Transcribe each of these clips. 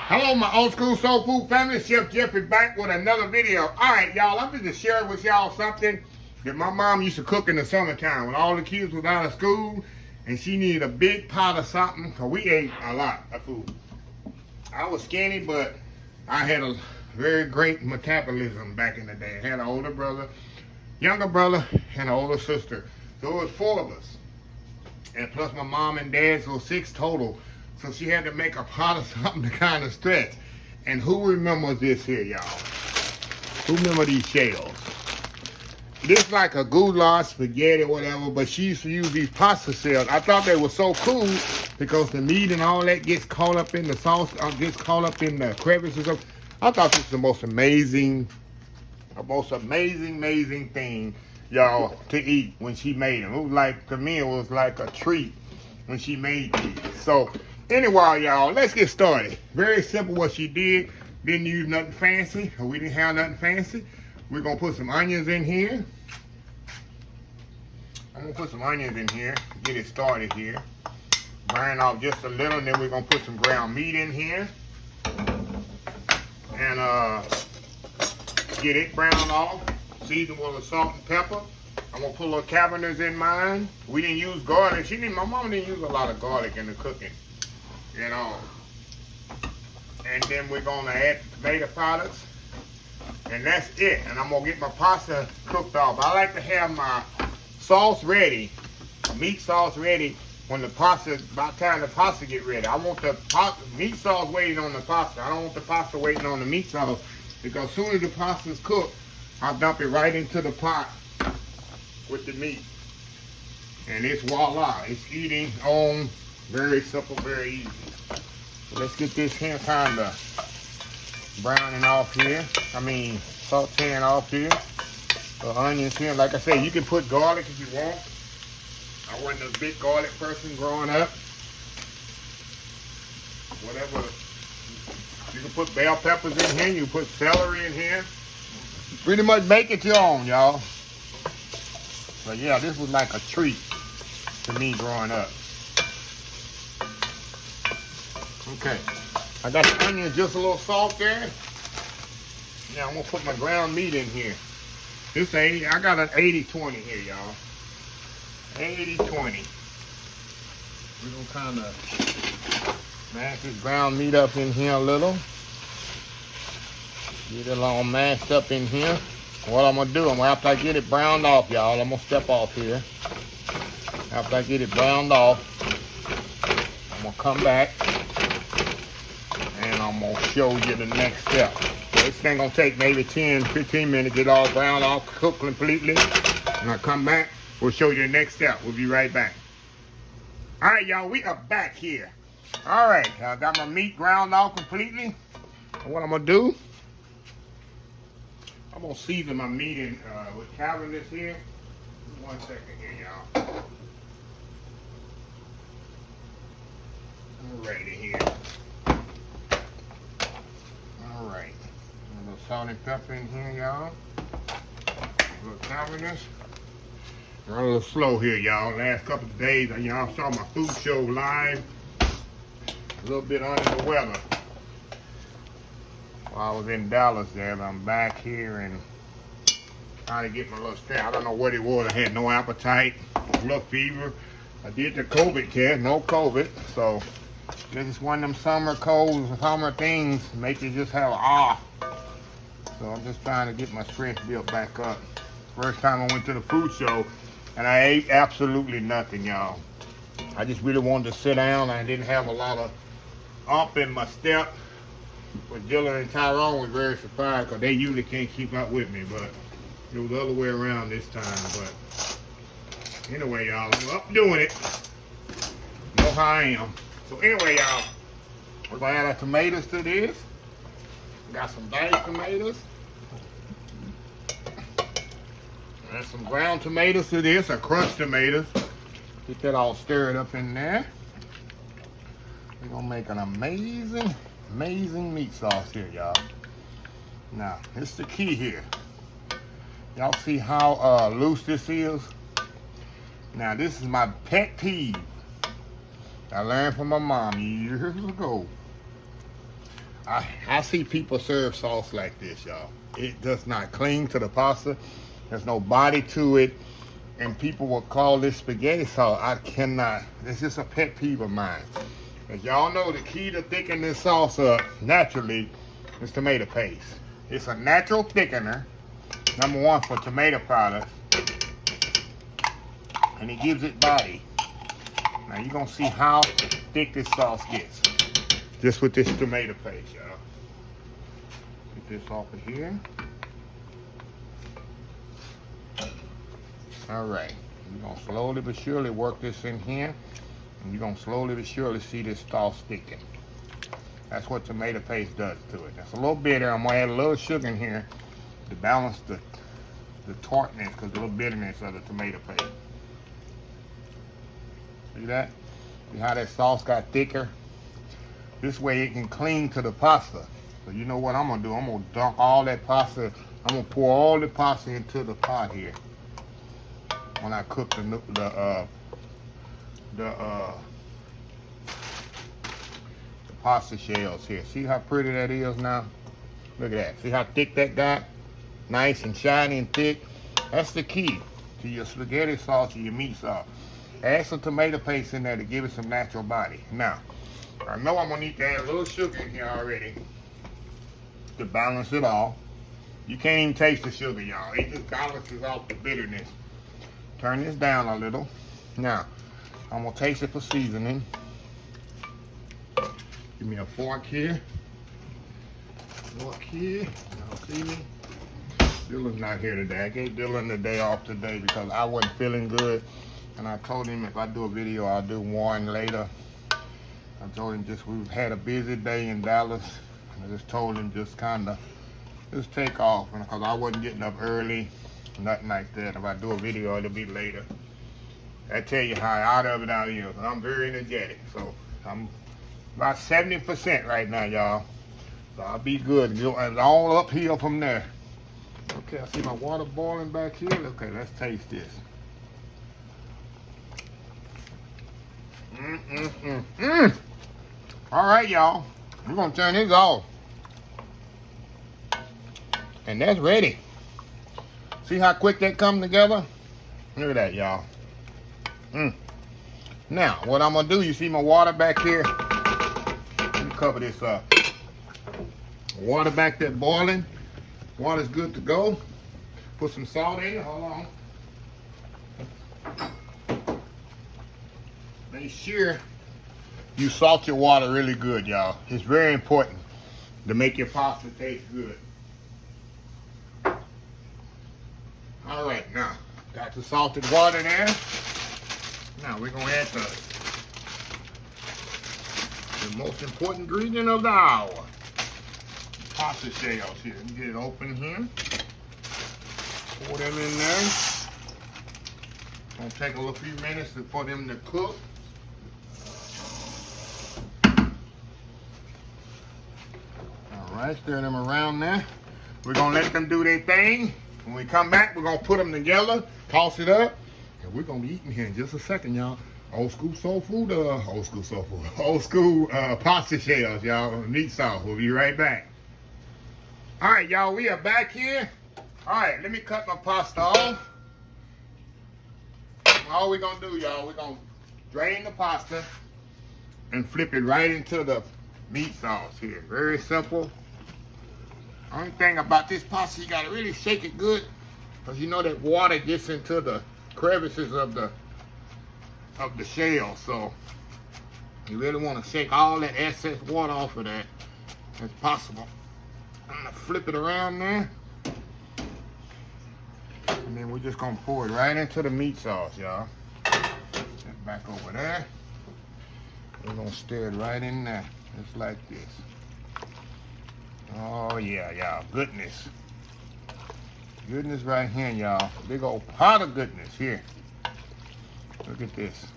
Hello, my old school soul food family. Chef Jeffrey back with another video. All right, y'all, I'm just sharing with y'all something that my mom used to cook in the summertime when all the kids was out of school and she needed a big pot of something because we ate a lot of food. I was skinny, but I had a very great metabolism back in the day. I had an older brother, younger brother, and an older sister. So it was 4 of us. And plus my mom and dad, so 6 total. So she had to make a pot of something to kind of stretch. And who remembers this here, y'all? Who remember these shells? This like a goulash, spaghetti, whatever, but she used to use these pasta shells. I thought they were so cool because the meat and all that gets caught up in the sauce, gets caught up in the crevices. I thought this was the most amazing thing, y'all, to eat when she made them. It was like, to me, it was like a treat when she made these. So, anyway, y'all, let's get started. Very simple what she did. Didn't use nothing fancy, or we didn't have nothing fancy. We're gonna put some onions in here. I'm gonna put some onions in here, get it started here. Burn off just a little, and then we're gonna put some ground meat in here. And get it browned off, seasoned with salt and pepper. I'm gonna put a little cabbages in mine. We didn't use garlic. My mom didn't use a lot of garlic in the cooking, you know. And then we're gonna add tomato products, and that's it. And I'm gonna get my pasta cooked off. I like to have my sauce ready, meat sauce ready when the pasta, by the time the pasta get ready. I want the meat sauce waiting on the pasta. I don't want the pasta waiting on the meat sauce, because as soon as the pasta's cooked, I'll dump it right into the pot with the meat. And it's voila, it's eating on. Very simple, very easy. So let's get this here kind of browning off here. Sauteing off here. The onions here. Like I say, you can put garlic if you want. I wasn't a big garlic person growing up. Whatever. You can put bell peppers in here. You can put celery in here. Pretty much make it your own, y'all. But yeah, this was like a treat to me growing up. Okay, I got the onions, just a little salt there. Now I'm gonna put my ground meat in here. This 80, I got an 80-20 here, y'all. 80-20. We're gonna kind of mash this ground meat up in here a little. Get it all mashed up in here. What I'm gonna do, after I get it browned off, y'all, I'm gonna step off here. After I get it browned off, I'm gonna come back and I'm gonna show you the next step. So this thing gonna take maybe 10-15 minutes, get all browned off, cooked completely. And I come back, we'll show you the next step. We'll be right back. All right, y'all, we are back here. All right, I got my meat ground off completely. And what I'm gonna do, I'm gonna season my meat in with cabbages here. 1 second here, y'all. I'm ready here. All right. A little salt and pepper in here, y'all. A little cabbages. Run a little slow here, y'all. Last couple of days, y'all saw my food show live. A little bit under the weather. I was in Dallas there, but I'm back here and trying to get my little strength. I don't know what it was. I had no appetite, a little fever. I did the COVID test, no COVID. So this is one of them summer colds, summer things make you just have So I'm just trying to get my strength built back up. First time I went to the food show and I ate absolutely nothing, y'all. I just really wanted to sit down. I didn't have a lot of up in my step. But Dylan and Tyrone was very surprised because they usually can't keep up with me, but it was the other way around this time. But anyway, y'all, I'm up doing it. You know how I am. So anyway, y'all, we're gonna add our tomatoes to this. Got some diced tomatoes. Add some ground tomatoes to this, or crushed tomatoes. Get that all stirred up in there. We're gonna make an amazing meat sauce here, y'all. Now, this is the key here. Y'all see how loose this is? Now, this is my pet peeve. I learned from my mom years ago. I see people serve sauce like this, y'all. It does not cling to the pasta. There's no body to it. And people will call this spaghetti sauce. I cannot. It's just a pet peeve of mine. As y'all know, the key to thickening this sauce up naturally is tomato paste. It's a natural thickener, number one, for tomato products. And it gives it body. Now you're gonna see how thick this sauce gets. Just with this tomato paste, y'all. Get this off of here. Alright. We're gonna slowly but surely work this in here. And you're gonna slowly but surely see this sauce thicken. That's what tomato paste does to it. That's a little bitter. I'm gonna add a little sugar in here to balance the tartness, because a little bitterness of the tomato paste. See that? See how that sauce got thicker? This way it can cling to the pasta. So you know what I'm gonna do? I'm gonna dunk all that pasta. I'm gonna pour all the pasta into the pot here when I cook the pasta shells here. See how pretty that is now? Look at that. See how thick that got? Nice and shiny and thick. That's the key to your spaghetti sauce or your meat sauce. Add some tomato paste in there to give it some natural body. Now, I know I'm gonna need to add a little sugar in here already to balance it all. You can't even taste the sugar, y'all. It just balances out the bitterness. Turn this down a little. Now, I'm gonna taste it for seasoning. Give me a fork here. Fork here. Y'all see me? Dylan's not here today. I gave Dylan the day off today because I wasn't feeling good. And I told him if I do a video, I'll do one later. I told him we've had a busy day in Dallas. I just told him just take off. Because I wasn't getting up early, nothing like that. If I do a video, it'll be later. I tell you how out of it I am. I'm very energetic. So I'm about 70% right now, y'all. So I'll be good. And all uphill from there. Okay, I see my water boiling back here. Okay, let's taste this. All right, y'all. We're gonna turn this off. And that's ready. See how quick that come together? Look at that, y'all. Now, what I'm gonna do, you see my water back here? Let me cover this up. Water back there boiling. Water's good to go. Put some salt in it. Hold on. Make sure you salt your water really good, y'all. It's very important to make your pasta taste good. All right, now got the salted water there. Now we're gonna add the most important ingredient of the hour. Pasta shells here. Let me get it open here. Pour them in there. It's gonna take a few minutes for them to cook. All right, stir them around there. We're gonna let them do their thing. When we come back, we're gonna put them together, toss it up, and we're gonna be eating here in just a second, y'all. Old school pasta shells, y'all. Meat sauce. We'll be right back. All right, y'all, we are back here. All right, let me cut my pasta off. All we're gonna do, y'all, we're gonna drain the pasta and flip it right into the meat sauce here. Very simple. Only thing about this pasta, you gotta really shake it good, because you know that water gets into the crevices of the shell. So you really want to shake all that excess water off of that as possible. I'm gonna flip it around there, and then we're just gonna pour it right into the meat sauce, y'all. Set back over there. We're gonna stir it right in there, just like this. Oh yeah, y'all, goodness. Goodness right here, y'all. Big old pot of goodness here. Look at this.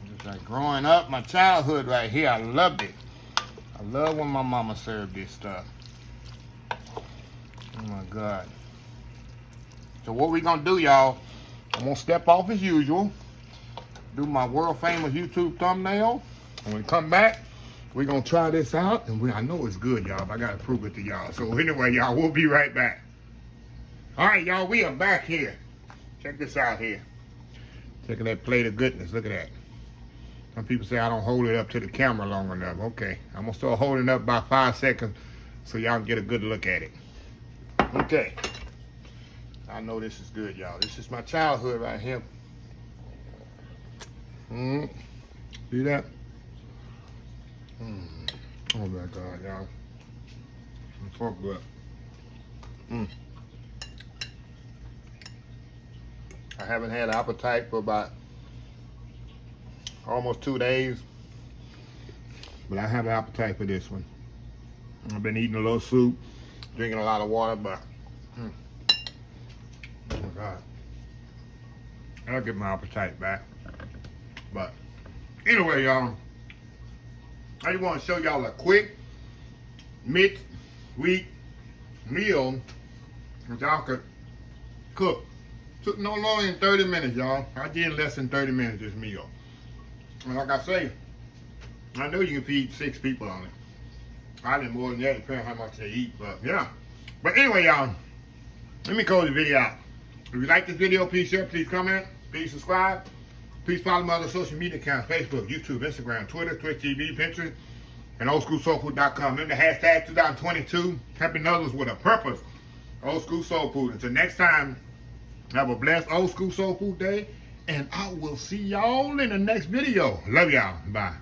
Just like growing up, my childhood right here, I loved it. I love when my mama served this stuff. Oh my God. So what we gonna do, y'all, I'm gonna step off as usual, do my world famous YouTube thumbnail. When we come back, we're gonna try this out, and I know it's good, y'all, but I gotta prove it to y'all. So anyway, y'all, we'll be right back. All right, y'all, we are back here. Check this out here. Check at that plate of goodness. Look at that. Some people say I don't hold it up to the camera long enough. Okay, I'm gonna start holding it up about 5 seconds so y'all can get a good look at it. Okay. I know this is good, y'all. This is my childhood right here. See that? Oh my God, y'all. Pork butt. I haven't had an appetite for about almost 2 days, but I have an appetite for this one. I've been eating a little soup, drinking a lot of water, but oh my God, I'll get my appetite back. But anyway, y'all, I just want to show y'all a quick mid-week meal that y'all could cook. Took no longer than 30 minutes, y'all. I did less than 30 minutes this meal. And like I say, I know you can feed 6 people on it. I did more than that, depending on how much they eat, but yeah. But anyway, y'all, let me close the video out. If you like this video, please share, please comment, please subscribe. Please follow my other social media accounts, Facebook, YouTube, Instagram, Twitter, Twitch TV, Pinterest, and oldschoolsoulfood.com. Remember the hashtag 2022, helping others with a purpose. Old School Soul Food. Until next time, have a blessed Old School Soul Food day, and I will see y'all in the next video. Love y'all. Bye.